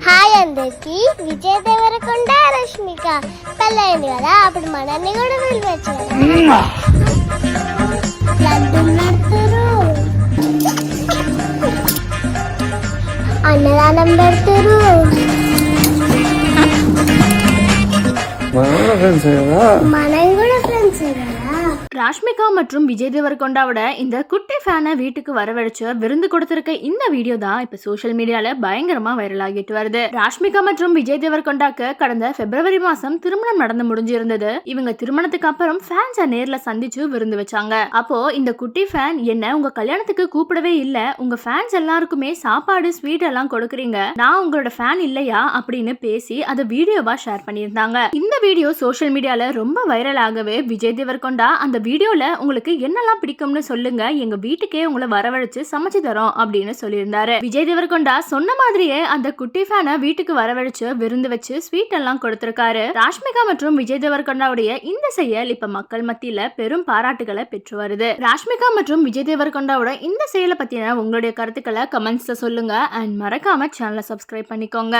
Hi అందరికి విజయ్ దేవరకొండ రష్మిక పెళ్ళైంది కదా అప్పుడు మనల్ని కూడా పిలిపించారు అన్నదానం పెడతారు మనం కూడా ఫ్రెండ్స్ కదా. ராஷ்மிகா மற்றும் விஜய் தேவரகொண்டாவோட இந்த குட்டி ஃபேனை வீட்டுக்கு வரவழைச்சு விருந்து கொடுத்திருக்க இந்த வீடியோ தான் இப்ப சோஷியல் மீடியால பயங்கரமா வைரல் ஆகிட்டு வருது. ராஷ்மிகா மற்றும் விஜய் தேவரகொண்டாக்கு கடந்த பிப்ரவரி மாசம் திருமணம் நடந்து முடிஞ்சிருந்தது. இவங்க திருமணத்துக்கு அப்புறம் ஃபேன்ஸை நேர்ல சந்திச்சு விருந்து வச்சாங்க. அப்போ இந்த குட்டி ஃபேன் என்ன உங்க கல்யாணத்துக்கு கூப்பிடவே இல்ல, உங்க ஃபேன்ஸ் எல்லாருக்குமே சாப்பாடு ஸ்வீட் எல்லாம் கொடுக்குறீங்க, நான் உங்களோட ஃபேன் இல்லையா அப்படின்னு பேசி அதை வீடியோவா ஷேர் பண்ணியிருந்தாங்க. இந்த வீடியோ சோஷியல் மீடியால ரொம்ப வைரல் ஆகவே விஜய் தேவரகொண்டா அந்த வீடியோல உங்களுக்கு என்னெல்லாம் பிடிக்கும்னு சொல்லுங்க, எங்க வீட்டுக்கே உங்களை வரவழைச்சு சமைச்சு தரோம் அப்படின்னு சொல்லியிருந்தாரு. விஜய் தேவரகொண்டா சொன்ன மாதிரியே அந்த குட்டி ஃபேனை வீட்டுக்கு வரவழைச்சு விருந்து வச்சு ஸ்வீட் எல்லாம் கொடுத்திருக்காரு. ராஷ்மிகா மற்றும் விஜய் தேவரகொண்டாவுடைய இந்த செயல் இப்ப மக்கள் மத்தியில பெரும் பாராட்டுகளை பெற்று வருது. ராஷ்மிகா மற்றும் விஜய் தேவரகொண்டாவோட இந்த செயலை பத்தின உங்களுடைய கருத்துக்களை கமெண்ட்ஸ்ல சொல்லுங்க. அண்ட் மறக்காம சேனலை சப்ஸ்கிரைப் பண்ணிக்கோங்க.